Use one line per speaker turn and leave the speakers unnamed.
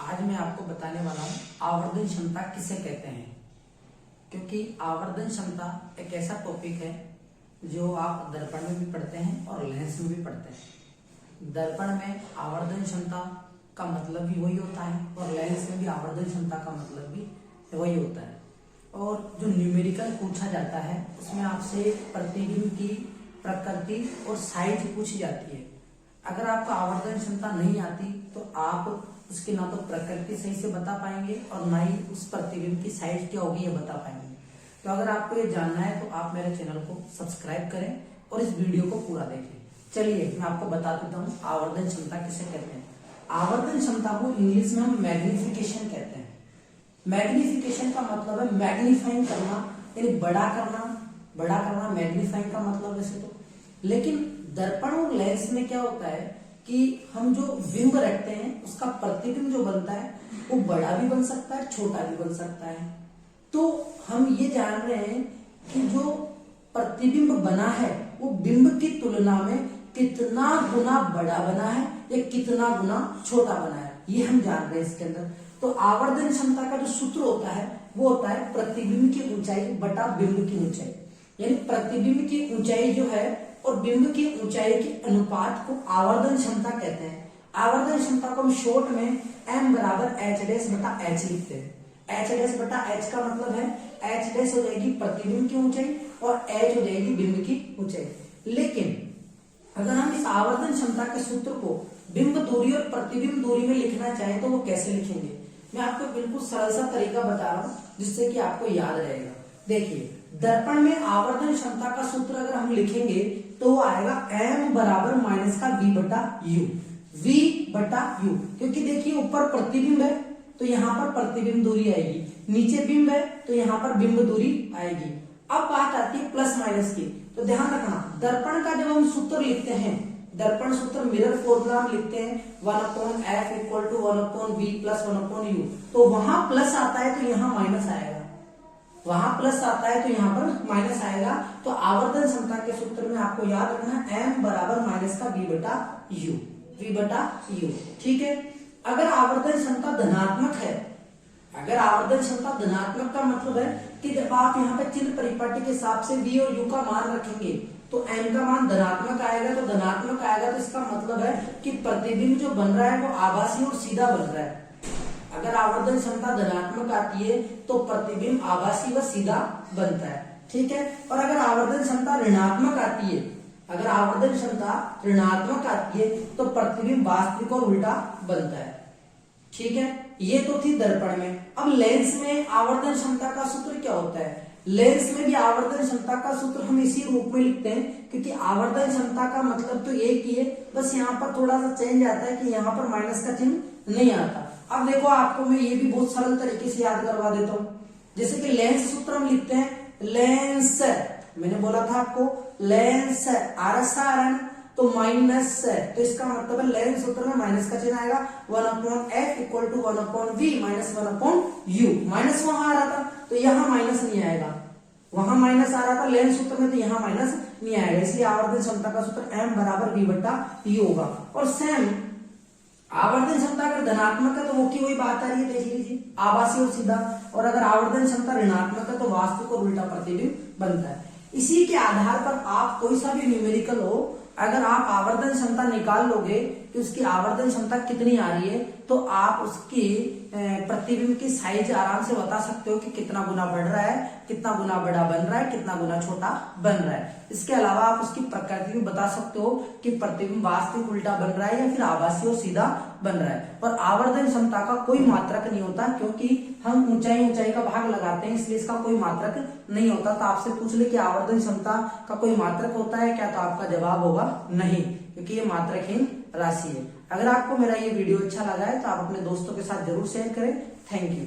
आज मैं आपको बताने वाला हूँ आवर्धन क्षमता किसे कहते हैं। क्योंकि आवर्धन क्षमता एक ऐसा टॉपिक है जो आप दर्पण में भी पढ़ते हैं और लेंस में भी पढ़ते हैं। दर्पण में आवर्धन क्षमता का मतलब भी वही होता है और लेंस में भी आवर्धन क्षमता का मतलब भी वही होता है। और जो न्यूमेरिकल पूछा जाता है उसमें आपसे प्रतिबिंब की प्रकृति और साइज पूछी जाती है। अगर आपको आवर्धन क्षमता नहीं आती तो आप उसकी ना तो प्रकृति सही से बता पाएंगे और ना ही उस प्रतिबिंब की साइज क्या होगी ये बता पाएंगे। तो अगर आपको ये जानना है तो आप मेरे चैनल को सब्सक्राइब करें और इस वीडियो को पूरा देखें। चलिए मैं आपको बता देता हूँ आवर्धन क्षमता किसे कहते हैं। आवर्धन क्षमता को इंग्लिश में हम मैग्निफिकेशन कहते हैं। मैग्निफिकेशन का मतलब है मैग्नीफाइंग करना, यानी बड़ा करना मैग्नीफाइंग का मतलब वैसे तो। लेकिन दर्पण और लेंस में क्या होता है कि हम जो बिंब रखते हैं उसका प्रतिबिंब जो बनता है वो बड़ा भी बन सकता है, छोटा भी बन सकता है। तो हम ये जान रहे हैं कि जो प्रतिबिंब बना है वो बिंब की तुलना में कितना गुना बड़ा बना है या कितना गुना छोटा बना है, ये हम जान रहे हैं इसके अंदर। तो आवर्धन क्षमता का जो सूत्र होता है वो होता है प्रतिबिंब की ऊंचाई बटा बिंब की ऊंचाई। यानी प्रतिबिंब की ऊंचाई जो है और बिंब की ऊंचाई के अनुपात को आवर्धन क्षमता कहते हैं। आवर्धन क्षमता को हम शॉर्ट में m बराबर एच डैश बटा एच लिखते हैं। एच डैश बटा एच का मतलब है एच डैश हो जाएगी प्रतिबिंब की ऊंचाई और एच हो जाएगी बिंब की ऊंचाई। लेकिन अगर हम इस आवर्धन क्षमता के सूत्र को बिंब दूरी और प्रतिबिंब दूरी में लिखना चाहें तो वो कैसे लिखेंगे, मैं आपको बिल्कुल सरल सा तरीका बता रहा हूँ जिससे कि आपको याद रहेगा। देखिए, दर्पण में आवर्धन क्षमता का सूत्र अगर हम लिखेंगे तो वो आएगा m बराबर माइनस का v बटा u, क्योंकि देखिए ऊपर प्रतिबिंब है तो यहाँ पर प्रतिबिंब दूरी आएगी, नीचे बिंब है तो यहाँ पर बिंब दूरी आएगी। अब बात आती है प्लस माइनस की, तो ध्यान रखना दर्पण का जब हम सूत्र लिखते हैं, दर्पण सूत्र मिरर फॉर्मूला हम लिखते हैं 1/f equal to 1/v plus 1/u, तो वहां प्लस आता है तो यहाँ माइनस आएगा, वहां प्लस आता है तो यहाँ पर माइनस आएगा। तो आवर्धन क्षमता के सूत्र में आपको याद रखना m बराबर माइनस का v बटा u, ठीक है। अगर आवर्धन क्षमता धनात्मक है, अगर आवर्धन क्षमता धनात्मक का मतलब है कि जब आप यहाँ पे चिन्ह परिपाटी के हिसाब से v और u का मान रखेंगे तो m का मान धनात्मक आएगा, तो धनात्मक आएगा तो इसका मतलब है कि प्रतिबिंब जो बन रहा है वो आभासी और सीधा बन रहा है। अगर आवर्धन क्षमता धनात्मक आती है तो प्रतिबिंब आभासी व सीधा बनता है, ठीक है। और अगर आवर्धन क्षमता ऋणात्मक आती है, अगर आवर्धन क्षमता ऋणात्मक आती है तो प्रतिबिंब वास्तविक और उल्टा बनता है, ठीक है। ये तो थी दर्पण में। अब लेंस में आवर्धन क्षमता का सूत्र क्या होता है। लेंस में भी आवर्धन क्षमता का सूत्र हम इसी रूप में लिखते हैं, क्योंकि आवर्धन क्षमता का मतलब तो एक ही है, बस यहाँ पर थोड़ा सा चेंज आता है कि यहाँ पर माइनस का चिन्ह नहीं आता। अब देखो आपको मैं ये भी बहुत सरल तरीके से याद करवा देता हूँ। जैसे कि लेंस सूत्र हम लिखते हैं, लेंस मैंने बोला था आपको लेंस आरएन तो माइनस, तो इसका मतलब है लेंस सूत्र में माइनस का चिन्ह आएगा 1/f equal to 1/v minus 1/u। Minus वहां आ रहा था तो यहाँ माइनस नहीं आएगा, वहां माइनस आ रहा था लेंस सूत्र में तो यहाँ माइनस नहीं आएगा, इसलिए आवर्धन क्षमता का सूत्र m बराबर v बटा u होगा। और सेम आवर्धन क्षमता अगर धनात्मक है तो वो की वही बात आ रही है, देख लीजिए आभासी और सीधा। और अगर आवर्धन क्षमता ऋणात्मक है तो वास्तविक और उल्टा प्रतिबिंब बनता है। इसी के आधार पर आप कोई सा भी न्यूमेरिकल हो, अगर आप आवर्धन क्षमता निकाल लोगे कि उसकी आवर्धन क्षमता कितनी आ रही है तो आप उसकी प्रतिबिंब की साइज आराम से बता सकते हो कि कितना गुना बढ़ रहा है, कितना गुना बड़ा बन रहा है, कितना गुना छोटा बन रहा है। इसके अलावा आप उसकी प्रकृति भी बता सकते हो कि प्रतिबिंब वास्तविक उल्टा बन रहा है या फिर आभासी और सीधा बन रहा है। और आवर्धन क्षमता का कोई मात्रक नहीं होता, क्योंकि हम ऊंचाई का भाग लगाते हैं इसलिए इसका कोई मात्रक नहीं होता। तो आपसे पूछ ले कि आवर्धन क्षमता का कोई मात्रक होता है क्या, तो आपका जवाब होगा नहीं, क्योंकि ये मात्रकहीन राशि है। अगर आपको मेरा ये वीडियो अच्छा लगा है तो आप अपने दोस्तों के साथ जरूर शेयर करें। Thank you.